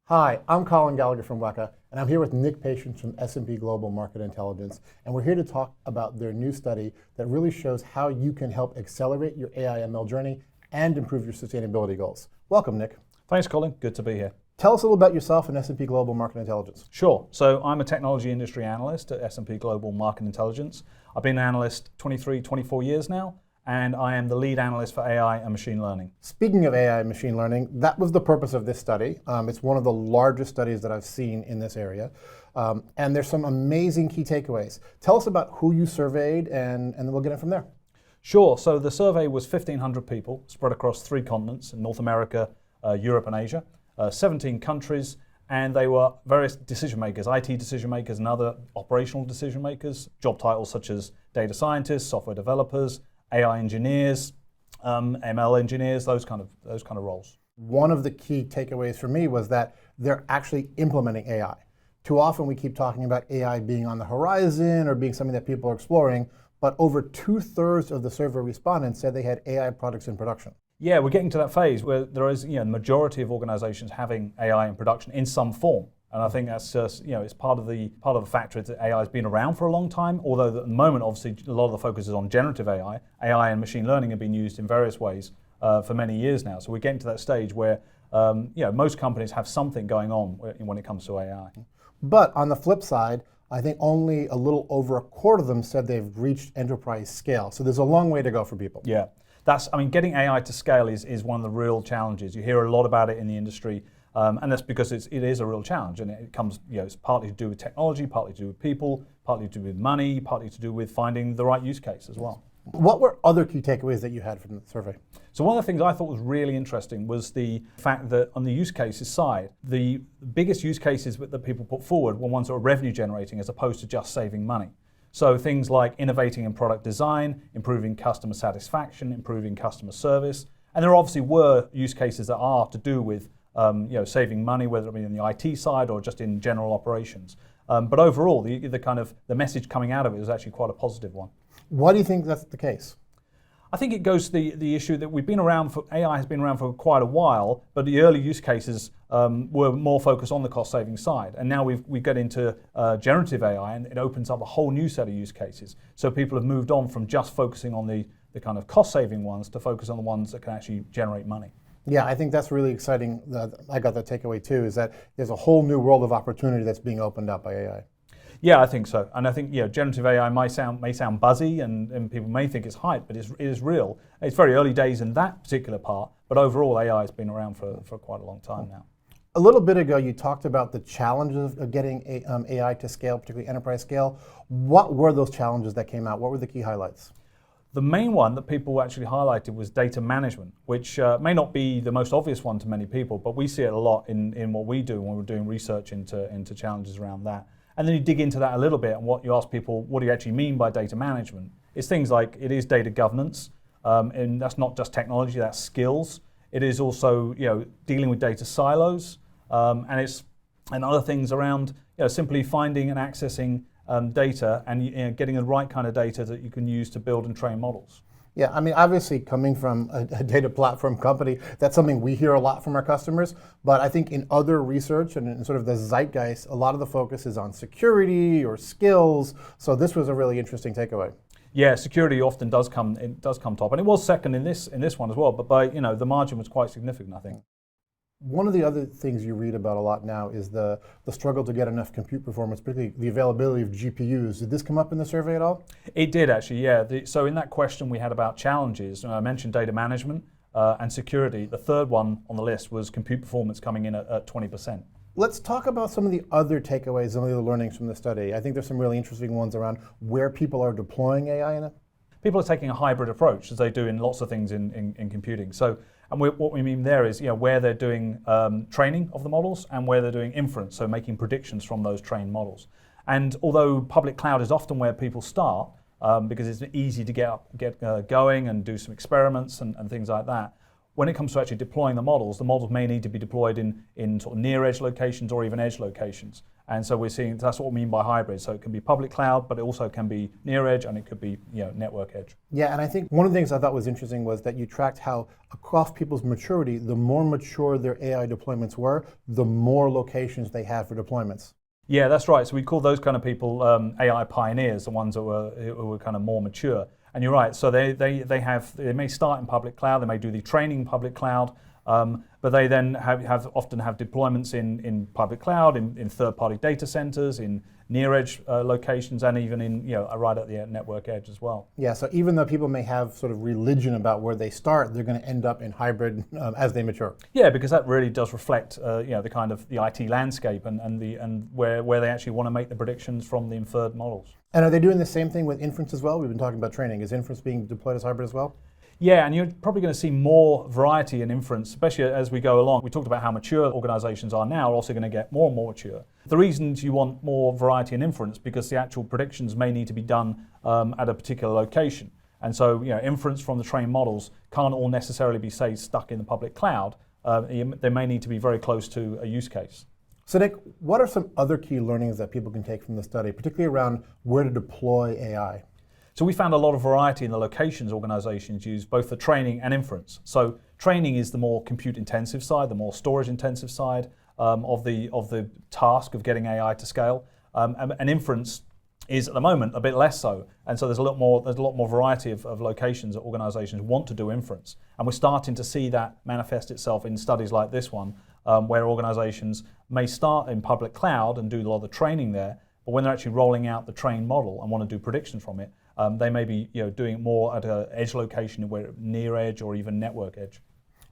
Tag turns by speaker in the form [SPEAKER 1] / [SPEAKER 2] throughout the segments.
[SPEAKER 1] Hi, I'm Colin Gallagher from WECA, and I'm here with Nick Patience from S&P Global Market Intelligence, and we're here to talk about their new study that really shows how you can help accelerate your AI/ML journey and improve your sustainability goals. Welcome, Nick.
[SPEAKER 2] Thanks, Colin. Good to be here.
[SPEAKER 1] Tell us a little about yourself and S&P Global Market Intelligence.
[SPEAKER 2] Sure. So I'm a technology industry analyst at S&P Global Market Intelligence. I've been an analyst 24 years now, and I am the lead analyst for AI and machine learning.
[SPEAKER 1] Speaking of AI and machine learning, that was the purpose of this study. It's one of the largest studies that I've seen in this area. And there's some amazing key takeaways. Tell us about who you surveyed, and then we'll get in from there.
[SPEAKER 2] Sure. So the survey was 1,500 people spread across 3 continents, in North America, Europe and Asia, 17 countries, and they were various decision makers, IT decision makers and other operational decision makers, job titles such as data scientists, software developers, AI engineers, ML engineers, those kind of roles.
[SPEAKER 1] One of the key takeaways for me was that they're actually implementing AI. Too often we keep talking about AI being on the horizon or being something that people are exploring, but over 2/3 of the survey respondents said they had AI products in production.
[SPEAKER 2] Yeah, we're getting to that phase where there is, the majority of organizations having AI in production in some form. And I think that's just, it's part of the factor is that AI has been around for a long time, although at the moment, obviously, a lot of the focus is on generative AI. AI and machine learning have been used in various ways for many years now. So we're getting to that stage where, most companies have something going on when it comes to AI.
[SPEAKER 1] But on the flip side, I think only a little over a quarter of them said they've reached enterprise scale. So there's a long way to go for people.
[SPEAKER 2] Yeah, getting AI to scale is one of the real challenges. You hear a lot about it in the industry. And that's because it is a real challenge, and it comes, it's partly to do with technology, partly to do with people, partly to do with money, partly to do with finding the right use case as well.
[SPEAKER 1] What were other key takeaways that you had from the survey?
[SPEAKER 2] So one of the things I thought was really interesting was the fact that on the use cases side, the biggest use cases that people put forward were ones that were revenue generating as opposed to just saving money. So things like innovating in product design, improving customer satisfaction, improving customer service, and there obviously were use cases that are to do with saving money, whether it be in the IT side or just in general operations. But overall, the message coming out of it was actually quite a positive one.
[SPEAKER 1] Why do you think that's the case?
[SPEAKER 2] I think it goes to the issue that AI has been around for quite a while, but the early use cases were more focused on the cost saving side. And now we get into generative AI, and it opens up a whole new set of use cases. So people have moved on from just focusing on the kind of cost saving ones to focus on the ones that can actually generate money.
[SPEAKER 1] Yeah, I think that's really exciting. I got that takeaway too, is that there's a whole new world of opportunity that's being opened up by AI.
[SPEAKER 2] Yeah, I think so. And I think generative AI may sound buzzy and people may think it's hype, but it is real. It's very early days in that particular part, but overall AI has been around for quite a long time now.
[SPEAKER 1] A little bit ago, you talked about the challenges of getting AI to scale, particularly enterprise scale. What were those challenges that came out? What were the key highlights?
[SPEAKER 2] The main one that people actually highlighted was data management, which may not be the most obvious one to many people, but we see it a lot in what we do when we're doing research into challenges around that. And then you dig into that a little bit, and what you ask people, what do you actually mean by data management? It's things like, it is data governance, and that's not just technology, that's skills. It is also dealing with data silos, and other things around simply finding and accessing data and getting the right kind of data that you can use to build and train models.
[SPEAKER 1] Yeah, I mean, obviously coming from a data platform company, that's something we hear a lot from our customers, but I think in other research and in sort of the zeitgeist, a lot of the focus is on security or skills, so this was a really interesting takeaway.
[SPEAKER 2] Yeah, security often does come top, and it was second in this one as well, but by the margin was quite significant, I think.
[SPEAKER 1] One of the other things you read about a lot now is the struggle to get enough compute performance, particularly the availability of GPUs. Did this come up in the survey at all?
[SPEAKER 2] It did actually, yeah. So in that question we had about challenges, I mentioned data management and security. The third one on the list was compute performance coming in at 20%.
[SPEAKER 1] Let's talk about some of the other takeaways, some of the learnings from the study. I think there's some really interesting ones around where people are deploying AI in it.
[SPEAKER 2] People are taking a hybrid approach, as they do in lots of things in computing. So, and what we mean there is where they're doing training of the models and where they're doing inference, so making predictions from those trained models. And although public cloud is often where people start, because it's easy to get going and do some experiments and things like that, when it comes to actually deploying the models may need to be deployed in sort of near edge locations or even edge locations. And so we're seeing that's what we mean by hybrid. So it can be public cloud, but it also can be near edge, and it could be network edge.
[SPEAKER 1] Yeah, and I think one of the things I thought was interesting was that you tracked how across people's maturity, the more mature their AI deployments were, the more locations they had for deployments.
[SPEAKER 2] Yeah, that's right. So we call those kind of people AI pioneers, the ones who were kind of more mature. And you're right. So they may start in public cloud, they may do the training in public cloud, but they then often have deployments in public cloud, in third-party data centers, in near-edge locations, and even in right at the network edge as well.
[SPEAKER 1] Yeah. So even though people may have sort of religion about where they start, they're going to end up in hybrid as they mature.
[SPEAKER 2] Yeah, because that really does reflect the kind of the IT landscape and where they actually want to make the predictions from the inferred models.
[SPEAKER 1] And are they doing the same thing with inference as well? We've been talking about training. Is inference being deployed as hybrid as well?
[SPEAKER 2] Yeah, and you're probably going to see more variety in inference, especially as we go along. We talked about how mature organizations are now, are also going to get more and more mature. The reasons you want more variety in inference, because the actual predictions may need to be done at a particular location. And so inference from the trained models can't all necessarily be, say, stuck in the public cloud. They may need to be very close to a use case.
[SPEAKER 1] So Nick, what are some other key learnings that people can take from the study, particularly around where to deploy AI?
[SPEAKER 2] So we found a lot of variety in the locations organizations use, both for training and inference. So training is the more compute intensive side, the more storage intensive side of the task of getting AI to scale. And inference is at the moment a bit less so. And so there's a lot more variety of locations that organizations want to do inference. And we're starting to see that manifest itself in studies like this one, where organizations may start in public cloud and do a lot of the training there, but when they're actually rolling out the trained model and want to do predictions from it, they may be doing it more at an edge location, where near edge or even network edge.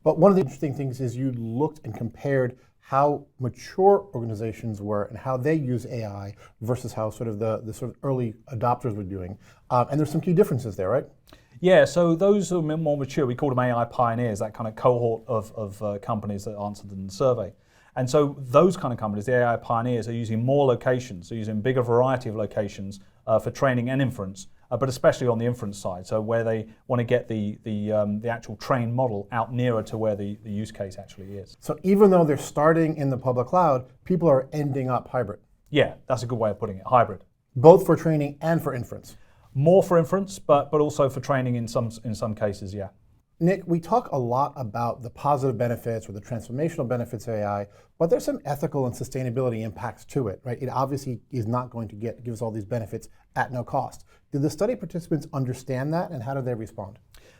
[SPEAKER 1] But one of the interesting things is you looked and compared how mature organizations were and how they use AI versus how sort of the sort of early adopters were doing. And there's some key differences there, right?
[SPEAKER 2] Yeah, so those who are more mature, we call them AI pioneers, that kind of cohort of companies that answered in the survey. And so those kind of companies, the AI pioneers, are using more locations, they're using a bigger variety of locations for training and inference, but especially on the inference side, so where they want to get the actual trained model out nearer to where the use case actually is.
[SPEAKER 1] So even though they're starting in the public cloud, people are ending up hybrid.
[SPEAKER 2] Yeah, that's a good way of putting it, hybrid.
[SPEAKER 1] Both for training and for inference.
[SPEAKER 2] More for inference, but also for training in some cases, yeah.
[SPEAKER 1] Nick, we talk a lot about the positive benefits or the transformational benefits of AI, but there's some ethical and sustainability impacts to it, right? It obviously is not going to give us all these benefits at no cost. Did the study participants understand that, and how did they respond?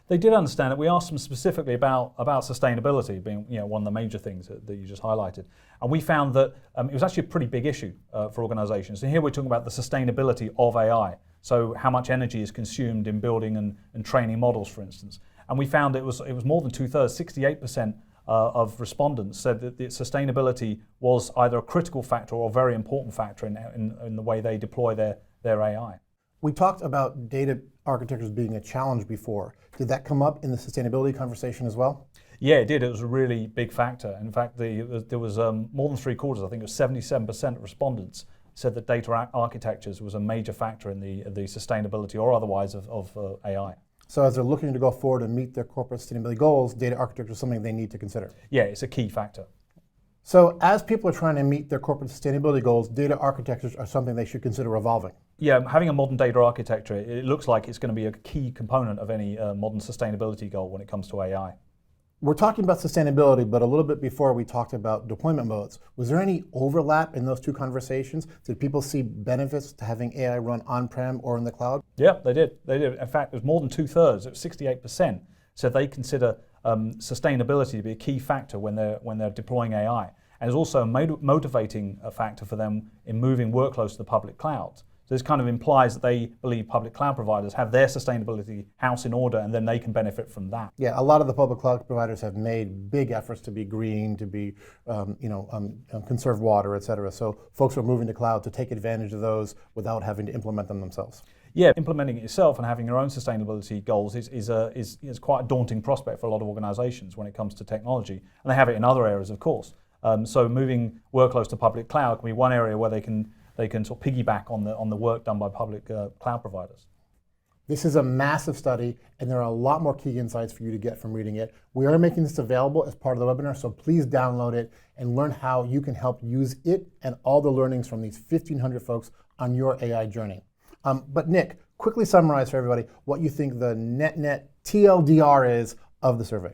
[SPEAKER 2] They did understand it. We asked them specifically about sustainability being one of the major things that you just highlighted. And we found that it was actually a pretty big issue for organizations. And here we're talking about the sustainability of AI. So how much energy is consumed in building and training models, for instance. And we found it was more than 2/3, 68% of respondents said that the sustainability was either a critical factor or a very important factor in the way they deploy their AI.
[SPEAKER 1] We talked about data architectures being a challenge before. Did that come up in the sustainability conversation as well?
[SPEAKER 2] Yeah, it did. It was a really big factor. In fact, there was more than 3/4, I think it was 77% of respondents said that data architectures was a major factor in the sustainability or otherwise of AI.
[SPEAKER 1] So as they're looking to go forward and meet their corporate sustainability goals, data architecture is something they need to consider.
[SPEAKER 2] Yeah, it's a key factor.
[SPEAKER 1] So as people are trying to meet their corporate sustainability goals, data architectures are something they should consider evolving.
[SPEAKER 2] Yeah, having a modern data architecture, it looks like it's going to be a key component of any modern sustainability goal when it comes to AI.
[SPEAKER 1] We're talking about sustainability, but a little bit before we talked about deployment modes. Was there any overlap in those two conversations? Did people see benefits to having AI run on-prem or in the cloud?
[SPEAKER 2] Yeah, they did. In fact, it was more than 2/3, it was 68%, said they consider sustainability to be a key factor when they're deploying AI. And it's also a motivating factor for them in moving workloads to the public cloud. So this kind of implies that they believe public cloud providers have their sustainability house in order, and then they can benefit from that.
[SPEAKER 1] Yeah, a lot of the public cloud providers have made big efforts to be green, to be, conserve water, et cetera. So folks are moving to cloud to take advantage of those without having to implement them themselves.
[SPEAKER 2] Yeah, implementing it yourself and having your own sustainability goals is quite a daunting prospect for a lot of organizations when it comes to technology. And they have it in other areas, of course. So moving workloads to public cloud can be one area where they can sort of piggyback on the work done by public cloud providers.
[SPEAKER 1] This is a massive study, and there are a lot more key insights for you to get from reading it. We are making this available as part of the webinar, so please download it and learn how you can help use it and all the learnings from these 1,500 folks on your AI journey. But Nick, quickly summarize for everybody what you think the net TLDR is of the survey.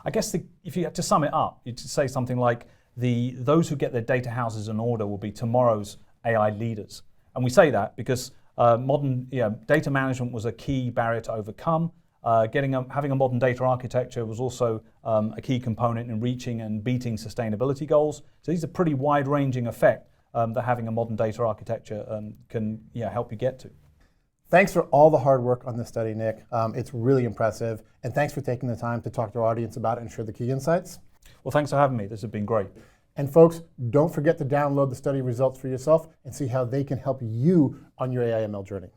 [SPEAKER 2] I guess if you had to sum it up, you'd say something like those who get their data houses in order will be tomorrow's AI leaders. And we say that because modern data management was a key barrier to overcome. Having a modern data architecture was also a key component in reaching and beating sustainability goals. So these are pretty wide-ranging effects that having a modern data architecture can help you get to.
[SPEAKER 1] Thanks for all the hard work on this study, Nick. It's really impressive. And thanks for taking the time to talk to our audience about it and share the key insights.
[SPEAKER 2] Well, thanks for having me. This has been great.
[SPEAKER 1] And folks, don't forget to download the study results for yourself and see how they can help you on your AI/ML journey.